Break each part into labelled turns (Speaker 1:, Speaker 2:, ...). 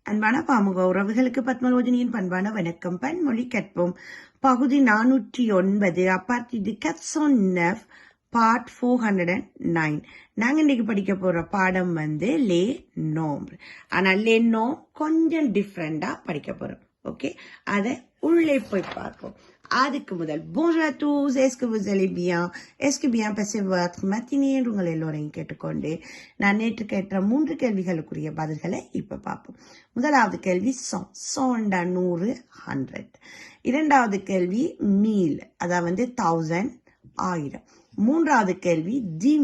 Speaker 1: அன்பான பாமுக உறவுகளுக்கு பத்மலோஜனியின் பண்பான வணக்கம். பன்மொழி கற்போம் பகுதி 409 அப்பார்ட் கட்ஸோன் நெஃப் பார்ட் 409. நாங்க இன்னைக்கு படிக்க போற பாடம் லே நோம்பு. ஆனா லே நோ கொஞ்சம் டிஃப்ரெண்டா படிக்க போறோம். ஓகே, அதை உள்ளே போய் பார்ப்போம். அதுக்கு முதல் bonjour à tous, est-ce que vous allez bien, est-ce que bien passé votre matinée என்று உங்கள் எல்லோரையும் கேட்டுக்கொண்டு நான் நேற்று கேட்ட 3 கேள்விகளுக்குரிய பதில்களை இப்ப பார்ப்போம். முதலாவது கேள்வி 100 100. இரண்டாவது கேள்வி மீல், அதாவது 1000 1000. மூன்றாவது கேள்வி தி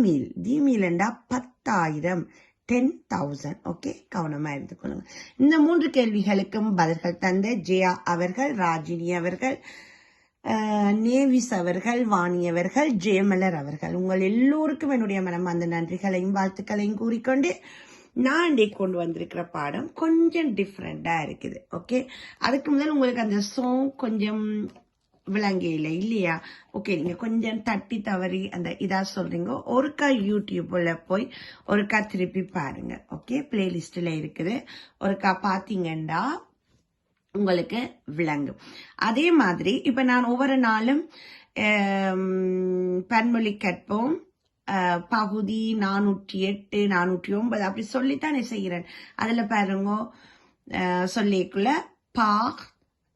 Speaker 1: மீல் என்றா 10,000 10,000. ஓகே, கவனமா எடுத்துக்கொள்ளுங்க. இந்த 3 கேள்விகளுக்கும் பதில்கள் தந்த ஜெயா அவர்கள், ராஜினி அவர்கள், நேவிஸ் அவர்கள், வாணி அவர்கள், ஜெயமலர் அவர்கள், உங்கள் எல்லோருக்கும் என்னுடைய மனமார்ந்த நன்றிகளையும் வாழ்த்துக்களையும் கூறிக்கொண்டு நான் இன்றைக்கு கொண்டு வந்திருக்கிற பாடம் கொஞ்சம் டிஃப்ரெண்டா இருக்குது. ஓகே, அதுக்கு முதல் உங்களுக்கு அந்த கொஞ்சம் விளங்கையில இல்லையா? ஓகே, நீங்க கொஞ்சம் தட்டி தவறி அந்த இதா சொல்றீங்க, ஒருக்கா யூடியூப்ல போய் ஒருக்கா திருப்பி பாருங்க. ஓகே, பிளேலிஸ்ட்ல இருக்குது, ஒருக்கா பாத்தீங்கன்னா உங்களுக்கு விளங்கும். அதே மாதிரி இப்ப நான் ஒவ்வொரு நாளும் பன்மொழி கற்போம் பகுதி 408 409 அப்படி சொல்லித்தானே செய்கிறேன். அதுல பாருங்க, சொல்லிக்குள்ள பார்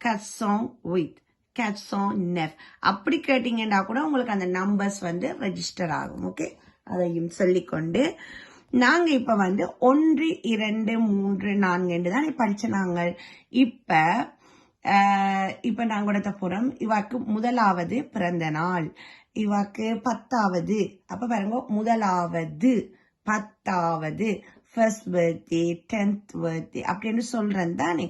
Speaker 1: கட்ஸோன் வித் கட்ஸோன் நெஃப் அப்படி கேட்டீங்கன்னா கூட உங்களுக்கு அந்த நம்பர்ஸ் ரெஜிஸ்டர் ஆகும். ஓகே, அதையும் சொல்லிக்கொண்டு நாங்க இப்ப 1 2 3 4 தான் படிச்ச நாங்கள். இப்ப நாங்க கொடுத்த போறோம். இவாக்கு முதலாவது பிறந்த நாள், இவாக்கு 10வது. அப்ப பாருங்க, முதலாவது 10வது ஃபர்ஸ்ட் பர்த்டே 10th பர்த்டே அப்படின்னு சொல்றேன் தானே.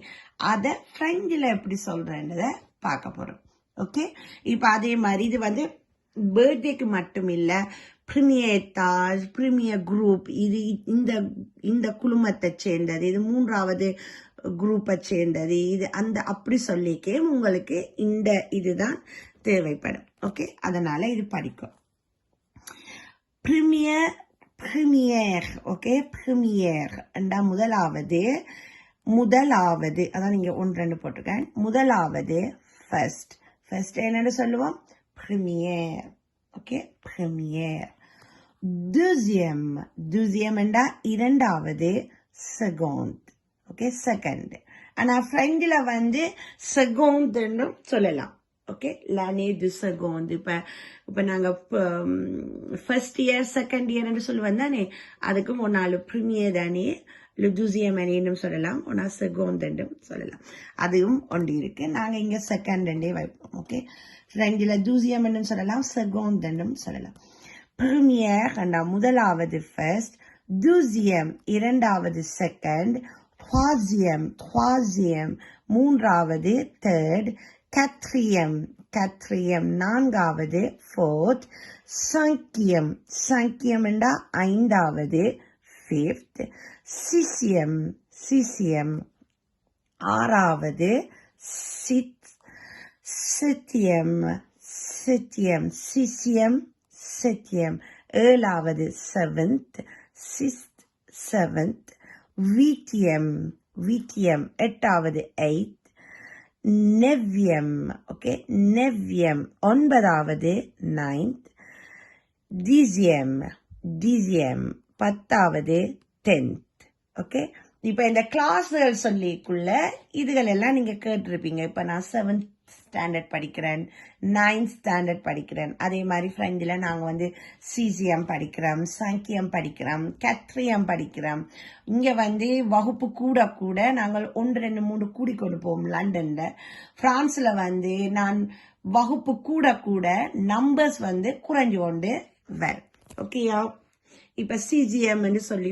Speaker 1: அத பிரெஞ்சில எப்படி சொல்றேன்றத பார்க்க போறோம். ஓகே, இப்ப அதே மாதிரி இது பர்த்டேக்கு மட்டும் இல்ல, பிரிமியர் தாஜ், பிரிமியர் குரூப், இது இந்த குழுமத்தை சேர்ந்தது, இது 3வது குரூப்பை சேர்ந்தது, இது அந்த அப்படி சொல்லிக்கே உங்களுக்கு இந்த இதுதான் தேவைப்படும். ஓகே, அதனால இது படிக்கும். பிரிமியர் ஓகே, பிரிமியர் என்றா முதலாவது அதான் நீங்க 1 2 போட்டிருக்கேன். முதலாவது ஃபர்ஸ்ட் என்னன்னு சொல்லுவோம், பிரிமியர். Okay, premier. deuxième என்றா இரண்டாவது, செகண்ட். Okay, second. ஆனா பிரெஞ்சில செகண்ட் சொல்லலாம். Okay, l'année du second. இப்ப நாங்க ஃபர்ஸ்ட் இயர் செகண்ட் இயர் என்று சொல்லுவோம் தானே, அதுக்கும் ஒன்னாலு பிரிமியர் தானே, deuxième année சொல்லலாம், ஒன்னா செகண்ட் சொல்லலாம். அதுவும் ஒன்று இருக்கு. நாங்க இங்க செகண்ட் வைப்போம். ஓகே, பிரெஞ்சில deuxième சொல்லலாம், செகண்ட் சொல்லலாம். பிரிமியர் முதலாவது ஃபர்ஸ்ட், deuxième இரண்டாவது செகண்ட், troisième மூன்றாவது தேர்ட், quatrième நான்காவது ஃபோர்த், cinquième என்றா ஐந்தாவது ஃபிஃப்த், sixième ஆறாவது, septième ஏழாவது, seventh, huitième எட்டாவது, eighth, neuvième ஒன்பதாவது, ninth, dixième 10வது, 10th. ஓகே, இப்ப இந்த கிளாஸ்கள் சொல்லிக்குள்ள இதுகள் எல்லாம் நீங்க கேட்டிருப்பீங்க. இப்ப நான் 7th ஸ்டாண்டர்ட் படிக்கிறேன், 9th ஸ்டாண்டர்ட் படிக்கிறேன். அதே மாதிரி பிரெஞ்சில் நாங்க சிசிஎம் படிக்கிறோம், சங்கியம் படிக்கிறோம், கத்ரியம் படிக்கிறோம். இங்க வகுப்பு கூட நாங்கள் 1 2 3 கூடி கொண்டு போவோம். லண்டன்ல, பிரான்ஸ்ல நான் வகுப்பு கூட நம்பர்ஸ் குறைஞ்சு கொண்டு வரும். ஓகேயா, இப்ப சிஜிஎம் சொல்லி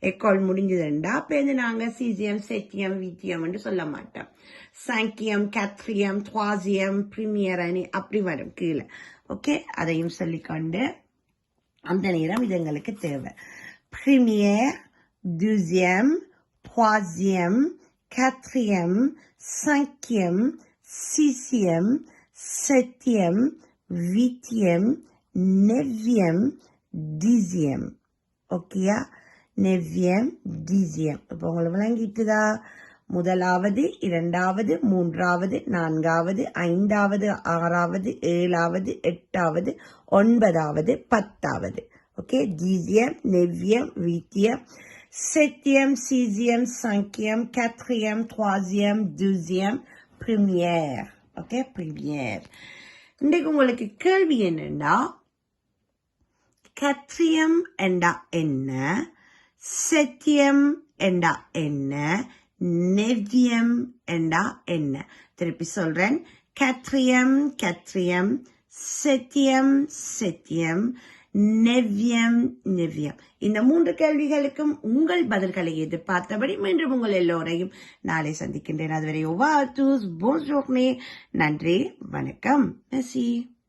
Speaker 1: எக்கால் முடிஞ்சதுண்டா அப்ப நாங்க சிஜிஎம் செட்டியம் விடிஎம் சொல்ல மாட்டோம். சங்கியம், கத்ரியம், த்வாசியம், பிரிமியர் அணி அப்படி வரும் கீழே. ஓகே, அதையும் சொல்லிக்கொண்டு அந்த நேரம் இது எங்களுக்கு தேவை. Premier, deuxième, troisième, quatrième, cinquième, sixième, septième, huitième, neuvième, 10e. ஓகேயா, நெவ்யம், டிசியம். இப்போ உங்களுக்கு விளங்கிட்டுதா? முதலாவது, இரண்டாவது, மூன்றாவது, நான்காவது, ஐந்தாவது, ஆறாவது, ஏழாவது, எட்டாவது, ஒன்பதாவது, பத்தாவது. Okay, dixième, neuvième, huitième, septième, sixième, cinquième, quatrième, troisième, deuxième, première. Okay, première. இன்றைக்கு உங்களுக்கு கேள்வி என்னன்னா, quatrième என்றா என்ன, septième என்றா என்ன, neuvième என்றா என்ன? திருப்பி சொல்றேன். quatrième, quatrième, septième, septième, neuvième, neuvième. இந்த 3 கேள்விகளுக்கும் உங்கள் பதில்களை எதிர்பார்த்தபடி மீண்டும் உங்கள் எல்லோரையும் நாளை சந்திக்கின்றேன். அதுவரை bonjour, நன்றி, வணக்கம். மெர்சி.